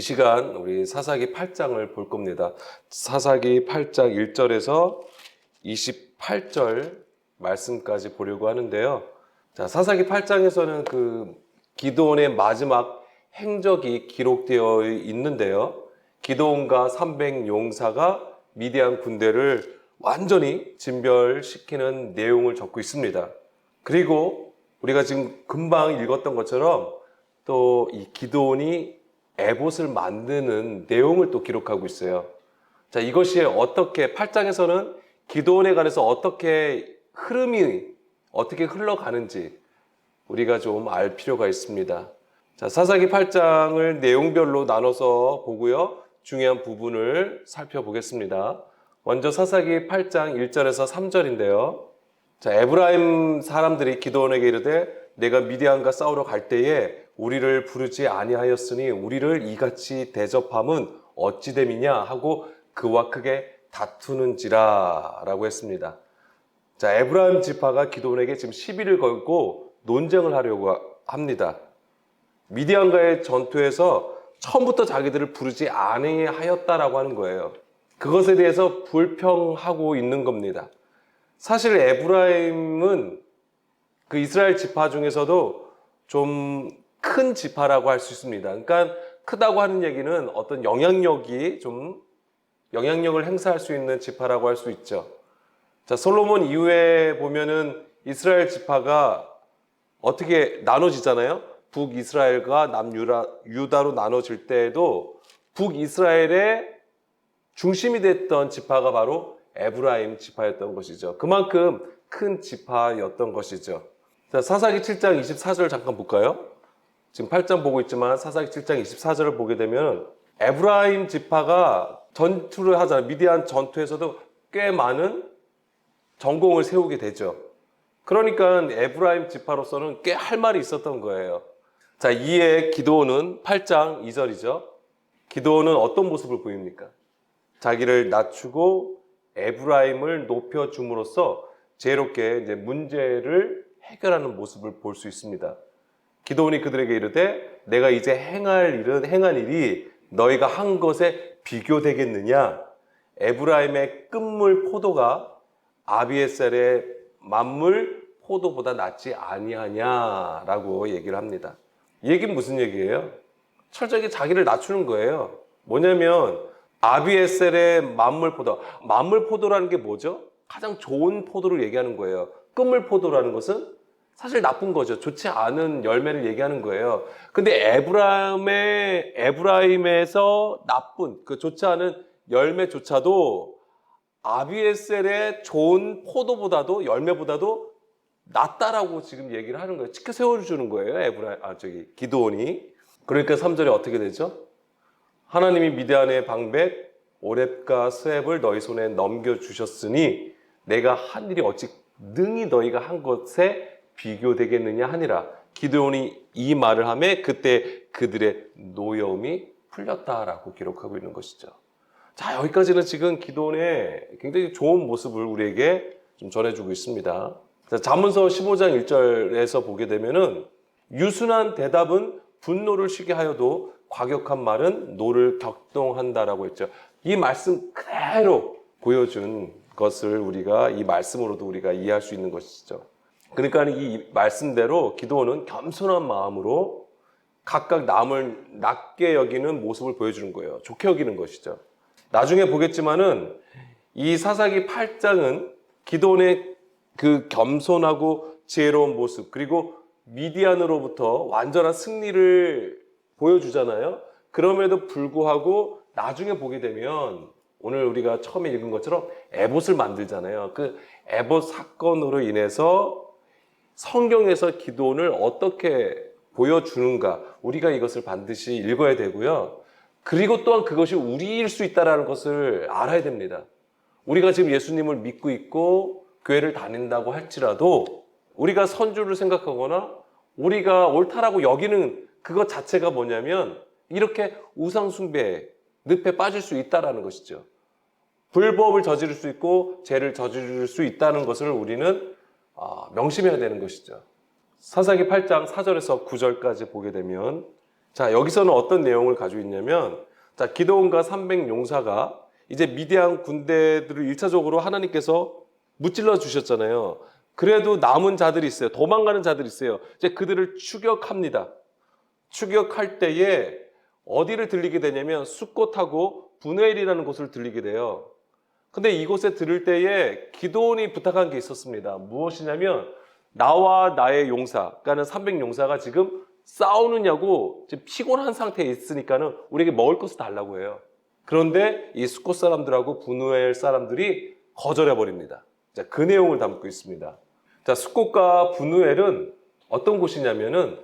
이 시간 우리 사사기 8장을 볼 겁니다. 사사기 8장 1절에서 28절 말씀까지 보려고 하는데요. 자, 사사기 8장에서는 그 기드온의 마지막 행적이 기록되어 있는데요. 기드온과 300용사가 미디안 군대를 완전히 진멸시키는 내용을 적고 있습니다. 그리고 우리가 지금 금방 읽었던 것처럼 또 이 기드온이 에봇을 만드는 내용을 또 기록하고 있어요. 자, 이것이 어떻게 8장에서는 기드온에 관해서 어떻게 흐름이 어떻게 흘러가는지 우리가 좀 알 필요가 있습니다. 자, 사사기 8장을 내용별로 나눠서 보고요. 중요한 부분을 살펴보겠습니다. 먼저 사사기 8장 1절에서 3절인데요. 자, 에브라임 사람들이 기드온에게 이르되 내가 미디안과 싸우러 갈 때에 우리를 부르지 아니하였으니 우리를 이같이 대접함은 어찌 됨이냐 하고 그와 크게 다투는지라 라고 했습니다. 자, 에브라임 지파가 기드온에게 지금 시비를 걸고 논쟁을 하려고 합니다. 미디안과의 전투에서 처음부터 자기들을 부르지 아니하였다라고 하는 거예요. 그것에 대해서 불평하고 있는 겁니다. 사실 에브라임은 그 이스라엘 지파 중에서도 좀 큰 지파라고 할 수 있습니다. 그러니까 크다고 하는 얘기는 어떤 영향력을 행사할 수 있는 지파라고 할 수 있죠. 자, 솔로몬 이후에 보면은 이스라엘 지파가 어떻게 나눠지잖아요. 북이스라엘과 남유다로 나눠질 때에도 북이스라엘의 중심이 됐던 지파가 바로 에브라임 지파였던 것이죠. 그만큼 큰 지파였던 것이죠. 자, 사사기 7장 24절 잠깐 볼까요? 지금 8장 보고 있지만 사사기 7장 24절을 보게 되면 에브라임 지파가 전투를 하잖아요. 미디안 전투에서도 꽤 많은 전공을 세우게 되죠. 그러니까 에브라임 지파로서는 꽤 할 말이 있었던 거예요. 자, 이에 기드온은 8장 2절이죠. 기드온은 어떤 모습을 보입니까? 자기를 낮추고 에브라임을 높여줌으로써 지혜롭게 이제 문제를 해결하는 모습을 볼 수 있습니다. 기드온이 그들에게 이르되 내가 이제 행한 일이 너희가 한 것에 비교되겠느냐? 에브라임의 끝물 포도가 아비에셀의 만물 포도보다 낫지 아니하냐라고 얘기를 합니다. 이 얘기는 무슨 얘기예요? 철저하게 자기를 낮추는 거예요. 뭐냐면 아비에셀의 만물 포도라는 게 뭐죠? 가장 좋은 포도를 얘기하는 거예요. 끝물 포도라는 것은 사실 나쁜 거죠. 좋지 않은 열매를 얘기하는 거예요. 근데 에브라임에서 나쁜 그 좋지 않은 열매조차도 아비에셀의 좋은 포도보다도 열매보다도 낫다라고 지금 얘기를 하는 거예요. 치켜 세워주는 거예요. 기드온이. 그러니까 3절에 어떻게 되죠? 하나님이 미디안의 방백 오렙과 스웹을 너희 손에 넘겨주셨으니 내가 한 일이 어찌 능히 너희가 한 것에 비교되겠느냐 하니라. 기드온이 이 말을 하매 그때 그들의 노여움이 풀렸다라고 기록하고 있는 것이죠. 자, 여기까지는 지금 기드온의 굉장히 좋은 모습을 우리에게 좀 전해주고 있습니다. 자, 잠언서 15장 1절에서 보게 되면은 유순한 대답은 분노를 쉬게 하여도 과격한 말은 노를 격동한다라고 했죠. 이 말씀 그대로 보여준 것을 우리가 이 말씀으로도 우리가 이해할 수 있는 것이죠. 그러니까 이 말씀대로 기드온은 겸손한 마음으로 각각 남을 낮게 여기는 모습을 보여주는 거예요. 좋게 여기는 것이죠. 나중에 보겠지만은 이 사사기 8장은 기드온의 그 겸손하고 지혜로운 모습 그리고 미디안으로부터 완전한 승리를 보여주잖아요. 그럼에도 불구하고 나중에 보게 되면 오늘 우리가 처음에 읽은 것처럼 에봇을 만들잖아요. 그 에봇 사건으로 인해서 성경에서 기드온을 어떻게 보여주는가 우리가 이것을 반드시 읽어야 되고요. 그리고 또한 그것이 우리일 수 있다는 것을 알아야 됩니다. 우리가 지금 예수님을 믿고 있고 교회를 다닌다고 할지라도 우리가 선주를 생각하거나 우리가 옳다라고 여기는 그것 자체가 뭐냐면 이렇게 우상숭배 늪에 빠질 수 있다는 것이죠. 불법을 저지를 수 있고 죄를 저지를 수 있다는 것을 우리는 명심해야 되는 것이죠. 사사기 8장 4절에서 9절까지 보게 되면 자, 여기서는 어떤 내용을 가지고 있냐면, 자, 기드온과 300 용사가 이제 미디안 군대들을 1차적으로 하나님께서 무찔러 주셨잖아요. 그래도 남은 자들이 있어요. 도망가는 자들이 있어요. 이제 그들을 추격합니다. 추격할 때에 어디를 들리게 되냐면 숫곳하고 분회일이라는 곳을 들리게 돼요. 근데 이곳에 들을 때에 기드온이 부탁한 게 있었습니다. 무엇이냐면 나와 나의 용사, 그러니까 300 용사가 지금 싸우느냐고 지금 피곤한 상태에 있으니까는 우리에게 먹을 것을 달라고 해요. 그런데 이 숫곳 사람들하고 분우엘 사람들이 거절해 버립니다. 자, 그 내용을 담고 있습니다. 자, 숫곳과 분우엘은 어떤 곳이냐면은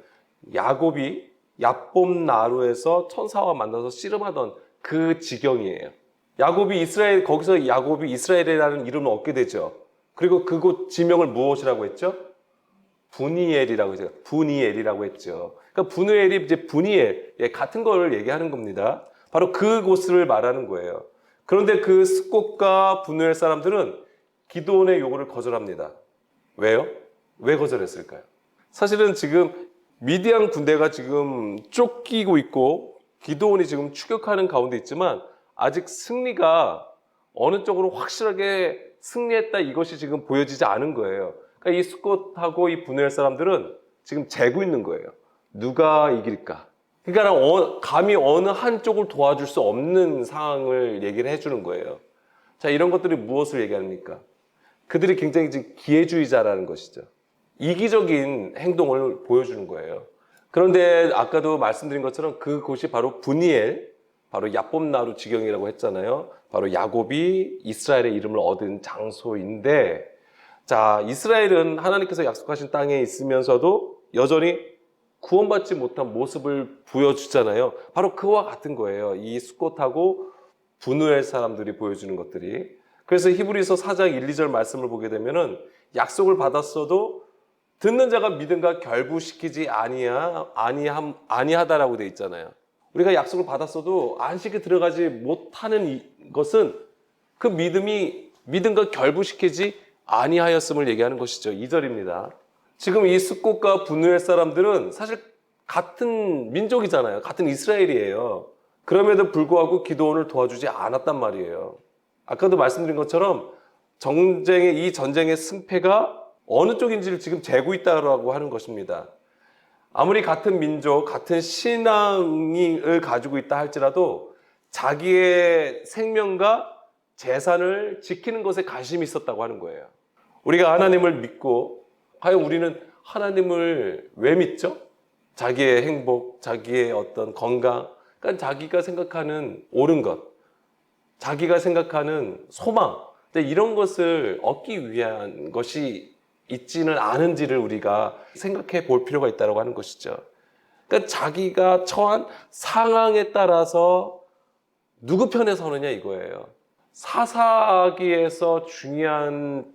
야곱이 야뽐 나루에서 천사와 만나서 씨름하던 그 지경이에요. 거기서 야곱이 이스라엘이라는 이름을 얻게 되죠. 그리고 그곳 지명을 무엇이라고 했죠? 분이엘이라고 했죠. 분이엘이라고 했죠. 그러니까 분이엘이 이제 분이엘, 같은 걸 얘기하는 겁니다. 바로 그곳을 말하는 거예요. 그런데 그 숫곳과 분이엘 사람들은 기드온의 요구를 거절합니다. 왜요? 왜 거절했을까요? 사실은 지금 미디안 군대가 지금 쫓기고 있고 기드온이 지금 추격하는 가운데 있지만 아직 승리가 어느 쪽으로 확실하게 승리했다 이것이 지금 보여지지 않은 거예요. 그러니까 이 숫곳하고 이 분이엘 사람들은 지금 재고 있는 거예요. 누가 이길까? 그러니까 감히 어느 한쪽을 도와줄 수 없는 상황을 얘기를 해주는 거예요. 자, 이런 것들이 무엇을 얘기합니까? 그들이 굉장히 지금 기회주의자라는 것이죠. 이기적인 행동을 보여주는 거예요. 그런데 아까도 말씀드린 것처럼 그곳이 바로 분이엘, 바로 야뽐나루 지경이라고 했잖아요. 바로 야곱이 이스라엘의 이름을 얻은 장소인데, 자, 이스라엘은 하나님께서 약속하신 땅에 있으면서도 여전히 구원받지 못한 모습을 보여주잖아요. 바로 그와 같은 거예요. 이 숫곳하고 분우엘 사람들이 보여주는 것들이. 그래서 히브리서 4장 1, 2절 말씀을 보게 되면은 약속을 받았어도 듣는 자가 믿음과 결부시키지 아니하다라고 돼 있잖아요. 우리가 약속을 받았어도 안식에 들어가지 못하는 것은 그 믿음과 결부시키지 아니하였음을 얘기하는 것이죠. 2절입니다. 지금 이 숫곳과 분우엘 사람들은 사실 같은 민족이잖아요. 같은 이스라엘이에요. 그럼에도 불구하고 기드온을 도와주지 않았단 말이에요. 아까도 말씀드린 것처럼 이 전쟁의 승패가 어느 쪽인지를 지금 재고 있다고 하는 것입니다. 아무리 같은 민족, 같은 신앙을 가지고 있다 할지라도 자기의 생명과 재산을 지키는 것에 관심이 있었다고 하는 거예요. 우리가 하나님을 믿고 과연 우리는 하나님을 왜 믿죠? 자기의 행복, 자기의 어떤 건강, 그러니까 자기가 생각하는 옳은 것, 자기가 생각하는 소망, 이런 것을 얻기 위한 것이 있지는 않은지를 우리가 생각해 볼 필요가 있다고 하는 것이죠. 그러니까 자기가 처한 상황에 따라서 누구 편에 서느냐 이거예요. 사사기에서 중요한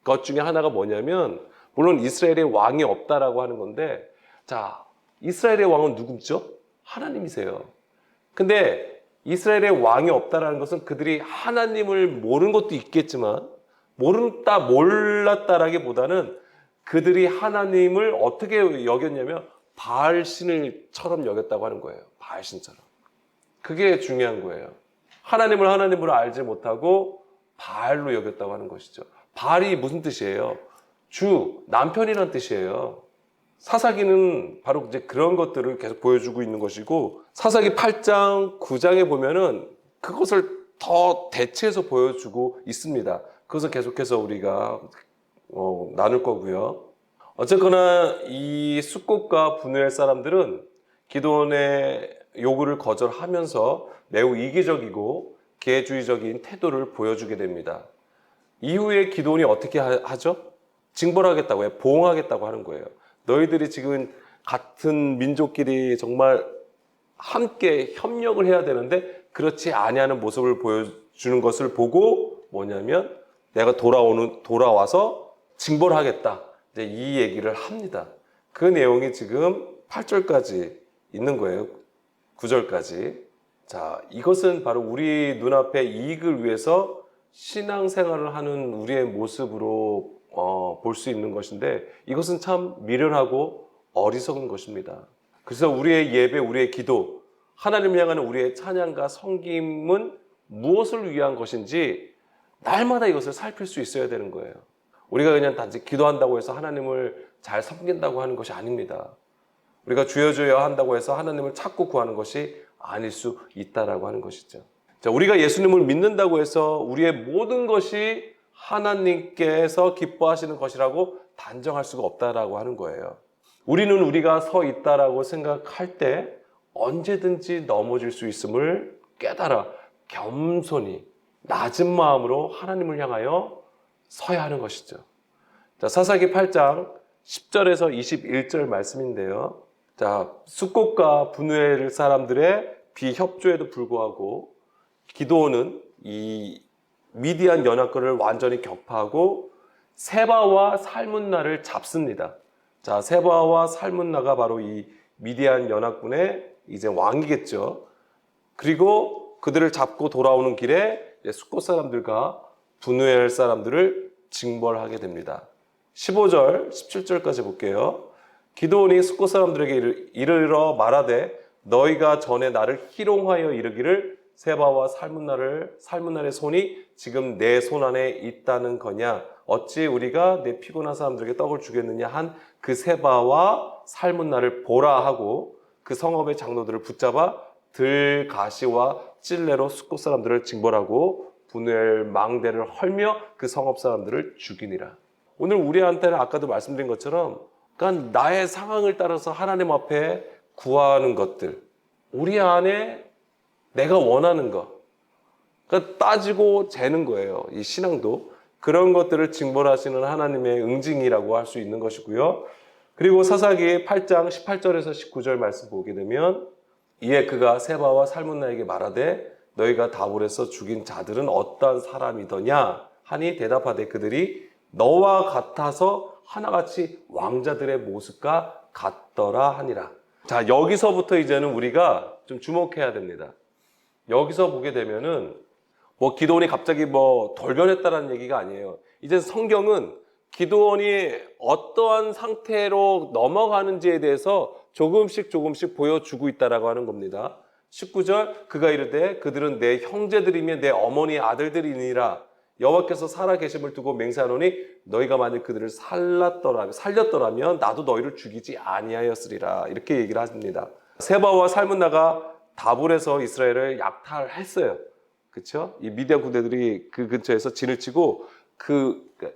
것 중에 하나가 뭐냐면, 물론 이스라엘의 왕이 없다라고 하는 건데, 자, 이스라엘의 왕은 누구죠? 하나님이세요. 근데 이스라엘의 왕이 없다라는 것은 그들이 하나님을 모르는 것도 있겠지만, 몰랐다라기보다는 그들이 하나님을 어떻게 여겼냐면 바알신을처럼 여겼다고 하는 거예요. 바알신처럼. 그게 중요한 거예요. 하나님을 하나님으로 알지 못하고 바알로 여겼다고 하는 것이죠. 바알이 무슨 뜻이에요? 남편이란 뜻이에요. 사사기는 바로 이제 그런 것들을 계속 보여주고 있는 것이고, 사사기 8장, 9장에 보면은 그것을 더 대체해서 보여주고 있습니다. 그것을 계속해서 우리가 나눌 거고요. 어쨌거나 이 숫곳과 분우엘 사람들은 기드온의 요구를 거절하면서 매우 이기적이고 기회주의적인 태도를 보여주게 됩니다. 이후에 기드온이 어떻게 하죠? 징벌하겠다고 해요. 보응하겠다고 하는 거예요. 너희들이 지금 같은 민족끼리 정말 함께 협력을 해야 되는데 그렇지 아니하는 모습을 보여주는 것을 보고 뭐냐면 내가 돌아와서 징벌하겠다. 이제 이 얘기를 합니다. 그 내용이 지금 8절까지 있는 거예요. 9절까지. 자, 이것은 바로 우리 눈앞에 이익을 위해서 신앙생활을 하는 우리의 모습으로 볼 수 있는 것인데, 이것은 참 미련하고 어리석은 것입니다. 그래서 우리의 예배, 우리의 기도, 하나님을 향하는 우리의 찬양과 섬김은 무엇을 위한 것인지 날마다 이것을 살필 수 있어야 되는 거예요. 우리가 그냥 단지 기도한다고 해서 하나님을 잘 섬긴다고 하는 것이 아닙니다. 우리가 주여 주여 한다고 해서 하나님을 찾고 구하는 것이 아닐 수 있다라고 하는 것이죠. 자, 우리가 예수님을 믿는다고 해서 우리의 모든 것이 하나님께서 기뻐하시는 것이라고 단정할 수가 없다라고 하는 거예요. 우리는 우리가 서 있다라고 생각할 때 언제든지 넘어질 수 있음을 깨달아 겸손히 낮은 마음으로 하나님을 향하여 서야 하는 것이죠. 자, 사사기 8장 10절에서 21절 말씀인데요. 자, 숫곳과 분우엘 사람들의 비협조에도 불구하고 기드온은 이 미디안 연합군을 완전히 격파하고 세바와 살문나를 잡습니다. 자, 세바와 살문나가 바로 이 미디안 연합군의 이제 왕이겠죠. 그리고 그들을 잡고 돌아오는 길에 숫곳 사람들과 분우엘 사람들을 징벌하게 됩니다. 15절, 17절까지 볼게요. 기드온이 숫곳 사람들에게 이르러 말하되 너희가 전에 나를 희롱하여 이르기를 세바와 살문나의 손이 지금 내 손 안에 있다는 거냐? 어찌 우리가 내 피곤한 사람들에게 떡을 주겠느냐 한 그 세바와 살문나를 보라 하고 그 성읍의 장로들을 붙잡아 들가시와 찔레로 숫곳 사람들을 징벌하고 분우엘 망대를 헐며 그 성읍 사람들을 죽이니라. 오늘 우리한테는 아까도 말씀드린 것처럼 그러니까 나의 상황을 따라서 하나님 앞에 구하는 것들, 우리 안에 내가 원하는 것, 그러니까 따지고 재는 거예요. 이 신앙도 그런 것들을 징벌하시는 하나님의 응징이라고 할 수 있는 것이고요. 그리고 사사기 8장 18절에서 19절 말씀 보게 되면 이에 그가 세바와 살문나에게 말하되 너희가 다볼에서 죽인 자들은 어떠한 사람이더냐 하니 대답하되 그들이 너와 같아서 하나같이 왕자들의 모습과 같더라 하니라. 자, 여기서부터 이제는 우리가 좀 주목해야 됩니다. 여기서 보게 되면은 기드온이 갑자기 돌변했다라는 얘기가 아니에요. 이제 성경은 기드온이 어떠한 상태로 넘어가는지에 대해서 조금씩 보여주고 있다라고 하는 겁니다. 19절 그가 이르되 그들은 내 형제들이며 내 어머니 아들들이니라. 여호와께서 살아계심을 두고 맹세하노니 너희가 만일 그들을 살렸더라면 나도 너희를 죽이지 아니하였으리라. 이렇게 얘기를 합니다. 세바와 살문나가 다볼에서 이스라엘을 약탈했어요. 그렇죠? 이 미디안 군대들이 그 근처에서 진을 치고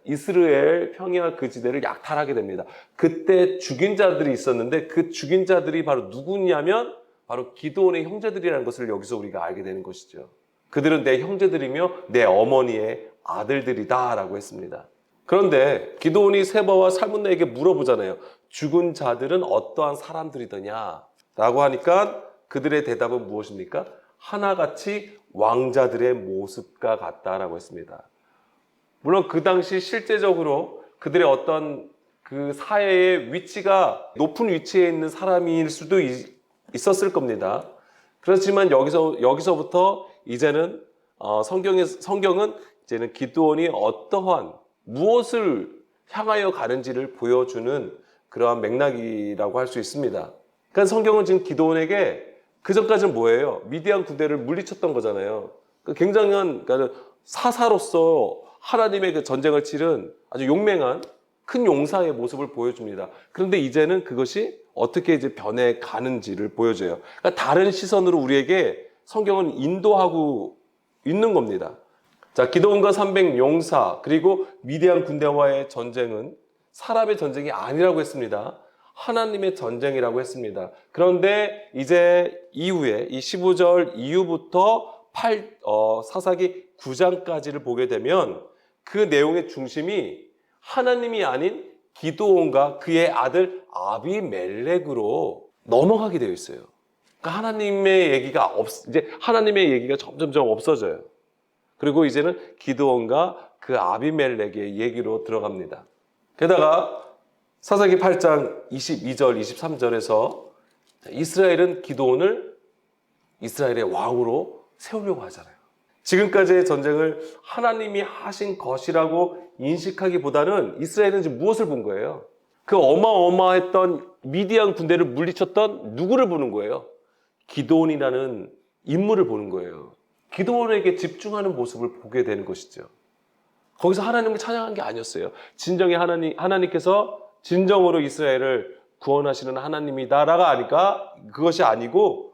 이스라엘 평야 그 지대를 약탈하게 됩니다. 그때 죽인 자들이 있었는데 그 죽인 자들이 바로 누구냐면 바로 기드온의 형제들이라는 것을 여기서 우리가 알게 되는 것이죠. 그들은 내 형제들이며 내 어머니의 아들들이다 라고 했습니다. 그런데 기드온이 세바와 살문나에게 물어보잖아요. 죽은 자들은 어떠한 사람들이더냐 라고 하니까 그들의 대답은 무엇입니까? 하나같이 왕자들의 모습과 같다라고 했습니다. 물론 그 당시 실제적으로 그들의 어떤 그 사회의 위치가 높은 위치에 있는 사람일 수도 있었을 겁니다. 그렇지만 여기서부터 이제는 성경은 이제는 기드온이 어떠한 무엇을 향하여 가는지를 보여주는 그러한 맥락이라고 할 수 있습니다. 그러니까 성경은 지금 기드온에게 그 전까지는 뭐예요? 미디안 군대를 물리쳤던 거잖아요. 굉장한 사사로서 하나님의 그 전쟁을 치른 아주 용맹한 큰 용사의 모습을 보여줍니다. 그런데 이제는 그것이 어떻게 이제 변해 가는지를 보여줘요. 그러니까 다른 시선으로 우리에게 성경은 인도하고 있는 겁니다. 자, 기드온과 300 용사 그리고 미디안 군대와의 전쟁은 사람의 전쟁이 아니라고 했습니다. 하나님의 전쟁이라고 했습니다. 그런데 이제 이후에 이 15절 이후부터 사사기 9장까지를 보게 되면 그 내용의 중심이 하나님이 아닌 기드온과 그의 아들 아비멜렉으로 넘어가게 되어 있어요. 그러니까 하나님의 얘기가 점점 없어져요. 그리고 이제는 기드온과 그 아비멜렉의 얘기로 들어갑니다. 게다가 사사기 8장 22절, 23절에서 이스라엘은 기드온을 이스라엘의 왕으로 세우려고 하잖아요. 지금까지의 전쟁을 하나님이 하신 것이라고 인식하기보다는 이스라엘은 지금 무엇을 본 거예요? 그 어마어마했던 미디안 군대를 물리쳤던 누구를 보는 거예요? 기드온이라는 인물을 보는 거예요. 기드온에게 집중하는 모습을 보게 되는 것이죠. 거기서 하나님을 찬양한 게 아니었어요. 진정의 하나님께서 진정으로 이스라엘을 구원하시는 하나님이다라가 아니까 그것이 아니고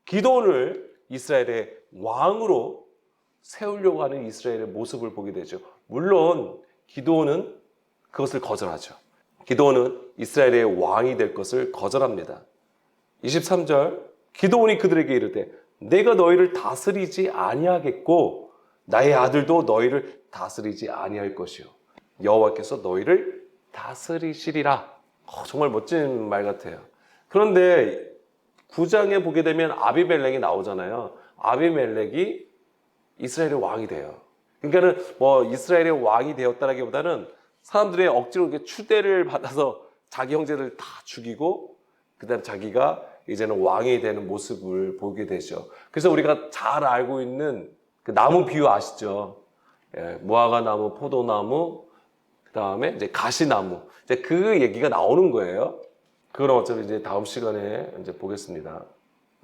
기드온을 이스라엘의 왕으로 세우려고 하는 이스라엘의 모습을 보게 되죠. 물론 기드온은 그것을 거절하죠. 기드온은 이스라엘의 왕이 될 것을 거절합니다. 23절 기드온이 그들에게 이르되 내가 너희를 다스리지 아니하겠고 나의 아들도 너희를 다스리지 아니할 것이요 여호와께서 너희를 다스리시리라. 정말 멋진 말 같아요. 그런데 9장에 보게 되면 아비멜렉이 나오잖아요. 아비멜렉이 이스라엘의 왕이 돼요. 그러니까는 뭐 이스라엘의 왕이 되었다라기보다는 사람들의 억지로 이렇게 추대를 받아서 자기 형제들 다 죽이고 그다음 자기가 이제는 왕이 되는 모습을 보게 되죠. 그래서 우리가 잘 알고 있는 그 나무 비유 아시죠? 예, 무화과 나무, 포도나무, 그다음에 이제 가시나무. 이제 그 얘기가 나오는 거예요. 그건 어차피 이제 다음 시간에 이제 보겠습니다.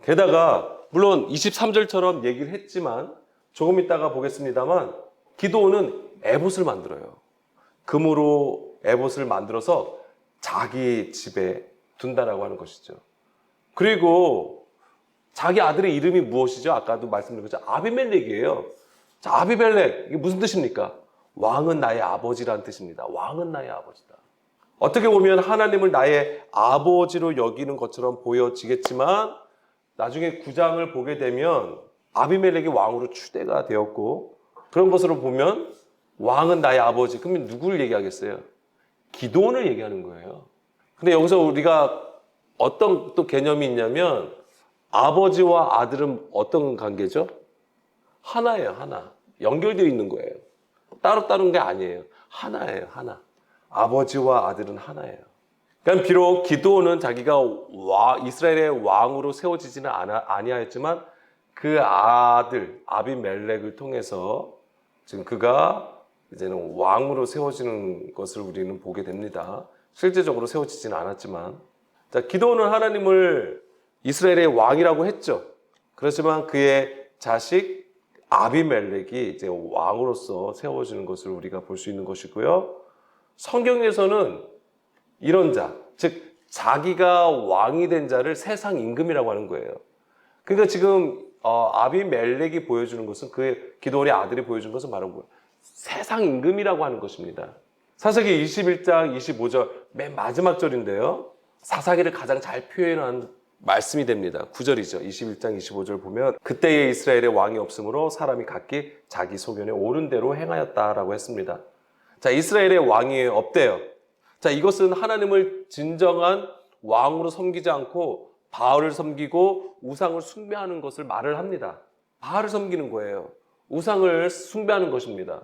게다가 물론 23절처럼 얘기를 했지만 조금 이따가 보겠습니다만 기드온은 에봇을 만들어요. 금으로 에봇을 만들어서 자기 집에 둔다라고 하는 것이죠. 그리고 자기 아들의 이름이 무엇이죠? 아까도 말씀드린 것처럼 아비멜렉이에요. 자, 아비멜렉 이게 무슨 뜻입니까? 왕은 나의 아버지라는 뜻입니다. 왕은 나의 아버지다. 어떻게 보면 하나님을 나의 아버지로 여기는 것처럼 보여지겠지만 나중에 9장을 보게 되면 아비멜렉이 왕으로 추대가 되었고 그런 것으로 보면 왕은 나의 아버지. 그러면 누구를 얘기하겠어요? 기드온을 얘기하는 거예요. 근데 여기서 우리가 어떤 또 개념이 있냐면 아버지와 아들은 어떤 관계죠? 하나예요, 하나. 연결되어 있는 거예요. 따로 다른 게 아니에요. 하나예요, 하나. 아버지와 아들은 하나예요. 그러니까 비록 기드온은 자기가 이스라엘의 왕으로 세워지지는 아니하였지만 그 아들 아비멜렉을 통해서 지금 그가 이제는 왕으로 세워지는 것을 우리는 보게 됩니다. 실제적으로 세워지지는 않았지만, 자, 기드온은 하나님을 이스라엘의 왕이라고 했죠. 그렇지만 그의 자식 아비멜렉이 이제 왕으로서 세워지는 것을 우리가 볼 수 있는 것이고요. 성경에서는 이런 자, 즉 자기가 왕이 된 자를 세상 임금이라고 하는 거예요. 그러니까 지금 아비멜렉이 보여주는 것은 그의 기드온의 아들이 보여준 것은 바로 뭐예요? 세상 임금이라고 하는 것입니다. 사사기 21장 25절 맨 마지막 절인데요. 사사기를 가장 잘 표현한 말씀이 됩니다. 9절이죠. 21장 25절 보면 그때에 이스라엘의 왕이 없으므로 사람이 각기 자기 소견에 옳은 대로 행하였다라고 했습니다. 자, 이스라엘의 왕이 없대요. 자, 이것은 하나님을 진정한 왕으로 섬기지 않고 바알을 섬기고 우상을 숭배하는 것을 말을 합니다. 바알을 섬기는 거예요. 우상을 숭배하는 것입니다.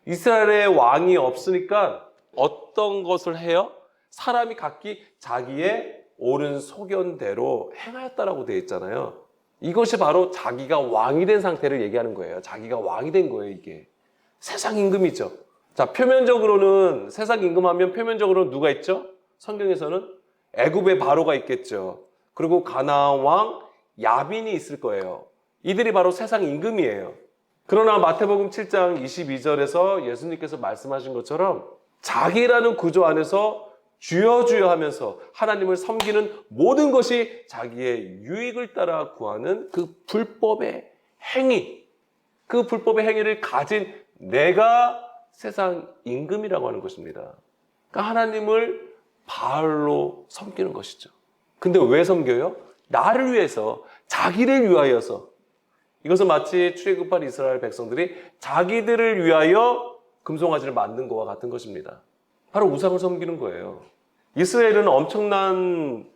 이스라엘의 왕이 없으니까 어떤 것을 해요? 사람이 각기 자기의 옳은 소견대로 행하였다라고 되어 있잖아요. 이것이 바로 자기가 왕이 된 상태를 얘기하는 거예요. 자기가 왕이 된 거예요, 이게. 세상 임금이죠. 자, 표면적으로는 세상 임금하면 표면적으로는 누가 있죠? 성경에서는 애굽의 바로가 있겠죠. 그리고 가나안 왕 야빈이 있을 거예요. 이들이 바로 세상 임금이에요. 그러나 마태복음 7장 22절에서 예수님께서 말씀하신 것처럼 자기라는 구조 안에서 주여 주여 하면서 하나님을 섬기는 모든 것이 자기의 유익을 따라 구하는 그 불법의 행위, 그 불법의 행위를 가진 내가 세상 임금이라고 하는 것입니다. 그러니까 하나님을 바알로 섬기는 것이죠. 근데 왜 섬겨요? 나를 위해서, 자기를 위하여서. 이것은 마치 출애굽한 이스라엘 백성들이 자기들을 위하여 금송아지를 만든 것과 같은 것입니다. 바로 우상을 섬기는 거예요. 이스라엘은 엄청난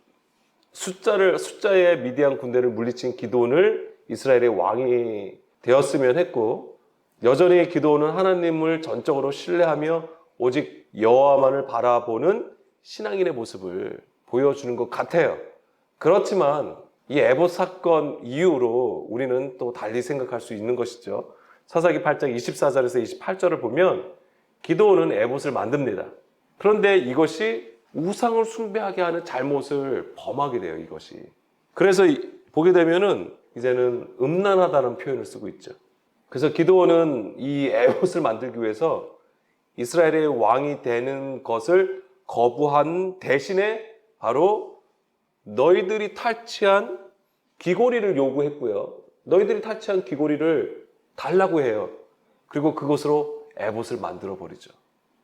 숫자의 미디안 군대를 물리친 기드온을 이스라엘의 왕이 되었으면 했고, 여전히 기드온은 하나님을 전적으로 신뢰하며 오직 여호와만을 바라보는 신앙인의 모습을 보여주는 것 같아요. 그렇지만 이 에봇 사건 이후로 우리는 또 달리 생각할 수 있는 것이죠. 사사기 8장 24절에서 28절을 보면 기드온은 에봇을 만듭니다. 그런데 이것이 우상을 숭배하게 하는 잘못을 범하게 돼요, 이것이. 그래서 보게 되면은 이제는 음란하다는 표현을 쓰고 있죠. 그래서 기드온은 이 에봇을 만들기 위해서 이스라엘의 왕이 되는 것을 거부한 대신에 바로 너희들이 탈취한 귀고리를 요구했고요. 너희들이 탈취한 귀고리를 달라고 해요. 그리고 그것으로 에봇을 만들어 버리죠.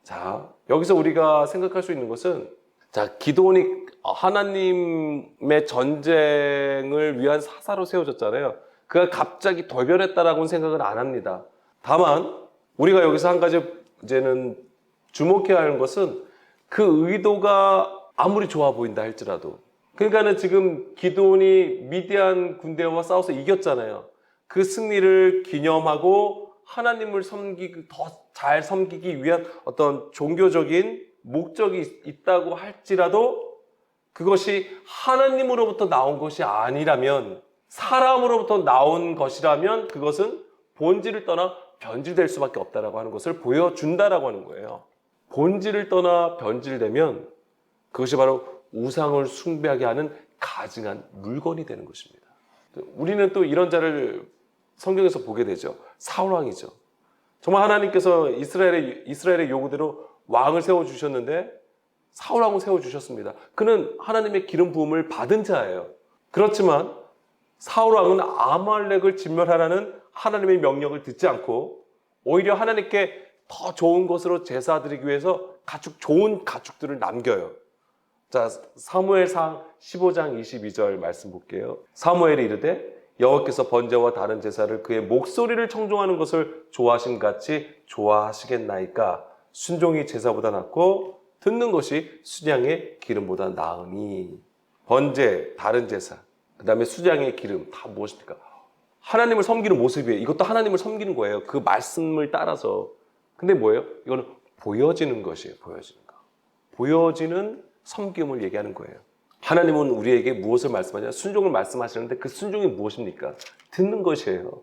자, 여기서 우리가 생각할 수 있는 것은, 자, 기드온이 하나님의 전쟁을 위한 사사로 세워졌잖아요. 그가 갑자기 돌변했다라고는 생각을 안 합니다. 다만 우리가 여기서 한 가지 이제는 주목해야 하는 것은 그 의도가 아무리 좋아 보인다 할지라도, 그러니까는 지금 기드온이 미디안 군대와 싸워서 이겼잖아요. 그 승리를 기념하고 하나님을 섬기기, 더 잘 섬기기 위한 어떤 종교적인 목적이 있다고 할지라도 그것이 하나님으로부터 나온 것이 아니라면, 사람으로부터 나온 것이라면 그것은 본질을 떠나 변질될 수밖에 없다라고 하는 것을 보여준다라고 하는 거예요. 본질을 떠나 변질되면 그것이 바로 우상을 숭배하게 하는 가증한 물건이 되는 것입니다. 우리는 또 이런 자를 성경에서 보게 되죠. 사울 왕이죠. 정말 하나님께서 이스라엘의 요구대로 왕을 세워주셨는데 사울 왕을 세워주셨습니다. 그는 하나님의 기름 부음을 받은 자예요. 그렇지만 사울 왕은 아말렉을 진멸하라는 하나님의 명령을 듣지 않고 오히려 하나님께 더 좋은 것으로 제사 드리기 위해서 좋은 가축들을 남겨요. 자, 사무엘상 15장 22절 말씀 볼게요. 사무엘이 이르되 여호와께서 번제와 다른 제사를 그의 목소리를 청종하는 것을 좋아하심 같이 좋아하시겠나이까? 순종이 제사보다 낫고 듣는 것이 순양의 기름보다 나으니. 번제, 다른 제사, 그 다음에 순양의 기름, 다 무엇입니까? 하나님을 섬기는 모습이에요. 이것도 하나님을 섬기는 거예요. 그 말씀을 따라서. 근데 뭐예요? 이거는 보여지는 것이에요. 보여지는 거. 보여지는 섬김을 얘기하는 거예요. 하나님은 우리에게 무엇을 말씀하냐? 순종을 말씀하시는데 그 순종이 무엇입니까? 듣는 것이에요.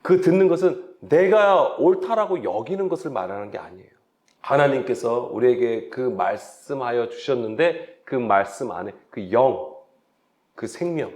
그 듣는 것은 내가 옳다라고 여기는 것을 말하는 게 아니에요. 하나님께서 우리에게 그 말씀하여 주셨는데 그 말씀 안에 그 영, 그 생명,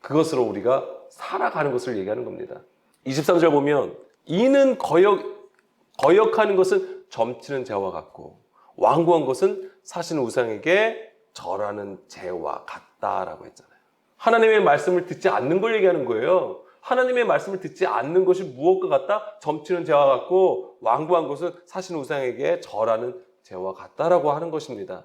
그것으로 우리가 살아가는 것을 얘기하는 겁니다. 23절 보면 이는 거역하는 것은 점치는 재와 같고 완고한 것은 사시는 우상에게 절하는 재와 같다라고 했잖아요. 하나님의 말씀을 듣지 않는 걸 얘기하는 거예요. 하나님의 말씀을 듣지 않는 것이 무엇과 같다? 점치는 재와 같고 완고한 것은 사시는 우상에게 절하는 재와 같다라고 하는 것입니다.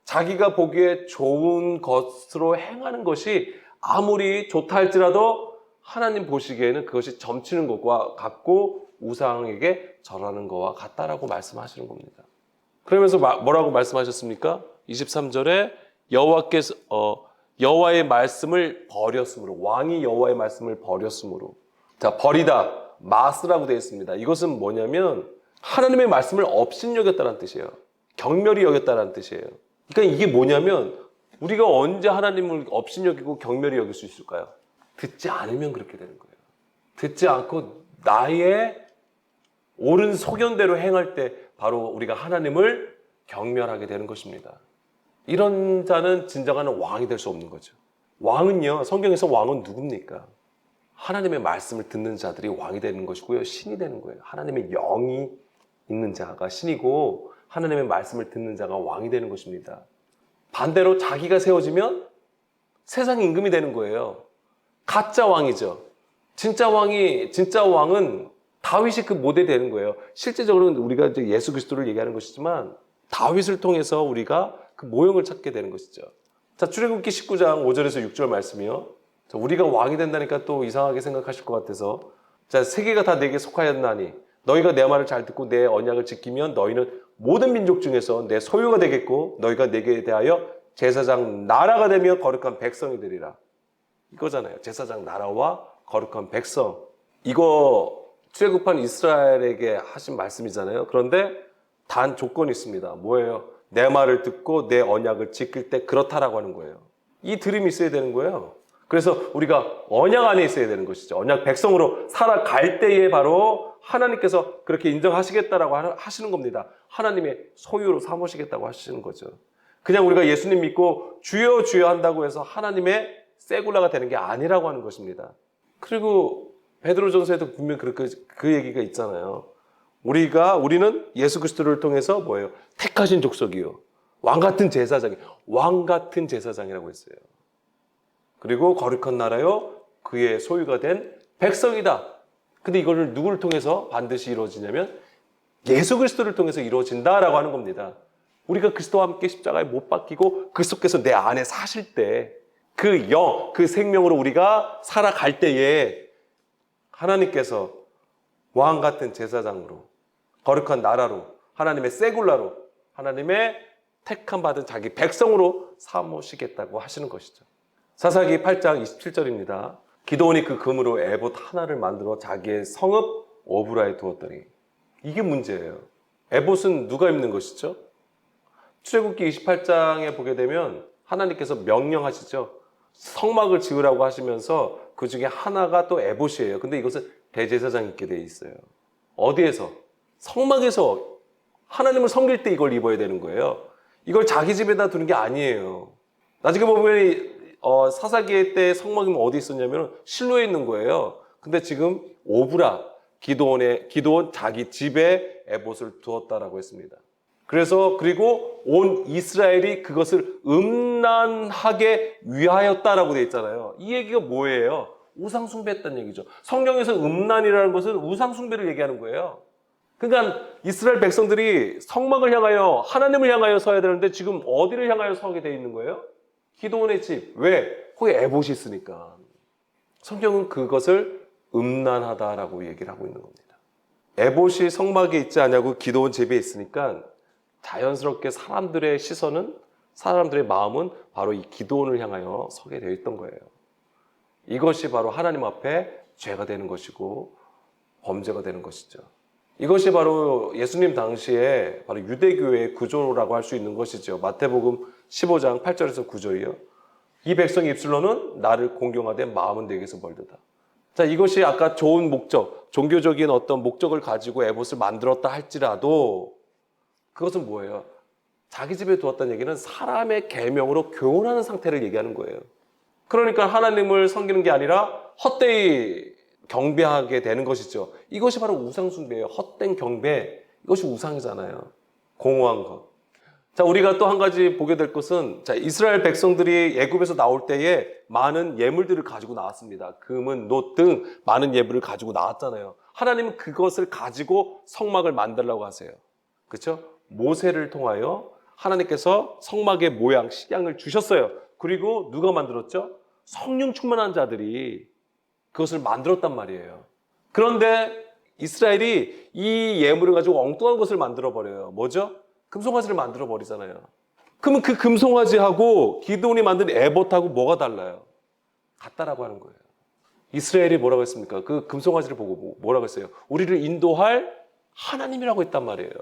자기가 보기에 좋은 것으로 행하는 것이 아무리 좋다 할지라도 하나님 보시기에는 그것이 점치는 것과 같고 우상에게 절하는 것과 같다라고 말씀하시는 겁니다. 그러면서 뭐라고 말씀하셨습니까? 23절에 여호와의 말씀을 버렸으므로, 왕이 여호와의 말씀을 버렸으므로. 자, 버리다, 마스라고 되어 있습니다. 이것은 뭐냐면 하나님의 말씀을 업신여겼다는 뜻이에요. 경멸히 여겼다는 뜻이에요. 그러니까 이게 뭐냐면 우리가 언제 하나님을 업신여기고 경멸히 여길 수 있을까요? 듣지 않으면 그렇게 되는 거예요. 듣지 않고 나의 옳은 소견대로 행할 때 바로 우리가 하나님을 경멸하게 되는 것입니다. 이런 자는 진정한 왕이 될 수 없는 거죠. 왕은요, 성경에서 왕은 누굽니까? 하나님의 말씀을 듣는 자들이 왕이 되는 것이고요, 신이 되는 거예요. 하나님의 영이 있는 자가 신이고 하나님의 말씀을 듣는 자가 왕이 되는 것입니다. 반대로 자기가 세워지면 세상 임금이 되는 거예요. 가짜 왕이죠. 진짜 왕은 다윗이 그 모델이 되는 거예요. 실제적으로는 우리가 이제 예수 그리스도를 얘기하는 것이지만 다윗을 통해서 우리가 그 모형을 찾게 되는 것이죠. 자, 출애굽기 19장 5절에서 6절 말씀이요. 자, 우리가 왕이 된다니까 또 이상하게 생각하실 것 같아서, 자, 세계가 다 내게 속하였나니 너희가 내 말을 잘 듣고 내 언약을 지키면 너희는 모든 민족 중에서 내 소유가 되겠고 너희가 내게 대하여 제사장 나라가 되며 거룩한 백성이 되리라. 이거잖아요. 제사장 나라와 거룩한 백성. 이거 출애굽한 이스라엘에게 하신 말씀이잖아요. 그런데 단 조건이 있습니다. 뭐예요? 내 말을 듣고 내 언약을 지킬 때 그렇다라고 하는 거예요. 이 드림이 있어야 되는 거예요. 그래서 우리가 언약 안에 있어야 되는 것이죠. 언약 백성으로 살아갈 때에 바로 하나님께서 그렇게 인정하시겠다라고 하시는 겁니다. 하나님의 소유로 삼으시겠다고 하시는 거죠. 그냥 우리가 예수님 믿고 주여 주여 한다고 해서 하나님의 세굴라가 되는 게 아니라고 하는 것입니다. 그리고 베드로전서에도 분명 그 얘기가 있잖아요. 우리는 예수 그리스도를 통해서 뭐예요? 택하신 족속이요. 왕 같은 제사장이라고 했어요. 그리고 거룩한 나라요. 그의 소유가 된 백성이다. 근데 이거를 누구를 통해서 반드시 이루어지냐면 예수 그리스도를 통해서 이루어진다라고 하는 겁니다. 우리가 그리스도와 함께 십자가에 못 박히고 그리스도께서 내 안에 사실 때 그 생명으로 우리가 살아갈 때에 하나님께서 왕 같은 제사장으로 거룩한 나라로 하나님의 세굴라로 하나님의 택함 받은 자기 백성으로 삼으시겠다고 하시는 것이죠. 사사기 8장 27절입니다. 기드온이 그 금으로 에봇 하나를 만들어 자기의 성읍 오브라에 두었더니 이게 문제예요. 에봇은 누가 입는 것이죠? 출애굽기 28장에 보게 되면 하나님께서 명령하시죠. 성막을 지으라고 하시면서 그 중에 하나가 또 에봇이에요. 근데 이것은 대제사장이 입게 돼 있어요. 어디에서? 성막에서 하나님을 섬길 때 이걸 입어야 되는 거예요. 이걸 자기 집에다 두는 게 아니에요. 나중에 보면 사사기 때 성막이 어디 있었냐면 실로에 있는 거예요. 근데 지금 오브라 기드온 자기 집에 에봇을 두었다라고 했습니다. 그리고 온 이스라엘이 그것을 음란하게 위하였다라고 되어 있잖아요. 이 얘기가 뭐예요? 우상숭배했다는 얘기죠. 성경에서 음란이라는 것은 우상숭배를 얘기하는 거예요. 그러니까 이스라엘 백성들이 성막을 향하여 하나님을 향하여 서야 되는데 지금 어디를 향하여 서게 되어 있는 거예요? 기드온의 집. 왜? 거기 에봇이 있으니까. 성경은 그것을 음란하다라고 얘기를 하고 있는 겁니다. 에봇이 성막에 있지 않냐고 기드온 집에 있으니까 자연스럽게 사람들의 시선은 사람들의 마음은 바로 이 기드온을 향하여 서게 되어 있던 거예요. 이것이 바로 하나님 앞에 죄가 되는 것이고 범죄가 되는 것이죠. 이것이 바로 예수님 당시에 바로 유대교회의 구조라고 할 수 있는 것이죠. 마태복음 15장 8절에서 9절이요. 이 백성의 입술로는 나를 공경하되 마음은 내게서 멀도다. 자, 이것이 아까 좋은 목적, 종교적인 어떤 목적을 가지고 에봇을 만들었다 할지라도 그것은 뭐예요? 자기 집에 두었다는 얘기는 사람의 계명으로 교훈하는 상태를 얘기하는 거예요. 그러니까 하나님을 섬기는 게 아니라 헛되이 경배하게 되는 것이죠. 이것이 바로 우상숭배예요. 헛된 경배. 이것이 우상이잖아요. 공허한 것. 자, 우리가 또 한 가지 보게 될 것은 이스라엘 백성들이 애굽에서 나올 때에 많은 예물들을 가지고 나왔습니다. 금은, 놋 등 많은 예물을 가지고 나왔잖아요. 하나님은 그것을 가지고 성막을 만들라고 하세요. 그렇죠? 모세를 통하여 하나님께서 성막의 모양, 식양을 주셨어요. 그리고 누가 만들었죠? 성령 충만한 자들이 그것을 만들었단 말이에요. 그런데 이스라엘이 이 예물을 가지고 엉뚱한 것을 만들어버려요. 뭐죠? 금송아지를 만들어버리잖아요. 그러면 그 금송아지하고 기드온이 만든 에봇하고 뭐가 달라요? 같다라고 하는 거예요. 이스라엘이 뭐라고 했습니까? 그 금송아지를 보고 뭐라고 했어요? 우리를 인도할 하나님이라고 했단 말이에요.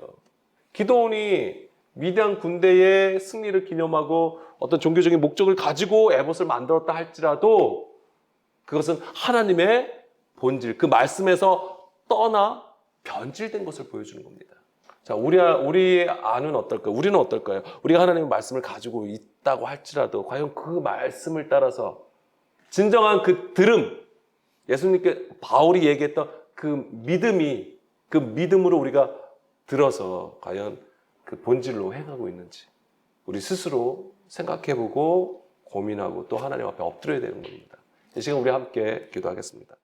기드온이 미디안 군대의 승리를 기념하고 어떤 종교적인 목적을 가지고 에봇을 만들었다 할지라도 그것은 하나님의 본질, 그 말씀에서 떠나 변질된 것을 보여주는 겁니다. 자, 우리 안은 어떨까요? 우리는 어떨까요? 우리가 하나님의 말씀을 가지고 있다고 할지라도 과연 그 말씀을 따라서 진정한 그 들음, 예수님께 바울이 얘기했던 그 믿음으로 우리가 들어서 과연 그 본질로 행하고 있는지 우리 스스로 생각해보고 고민하고 또 하나님 앞에 엎드려야 되는 겁니다. 이 시간 우리 함께 기도하겠습니다.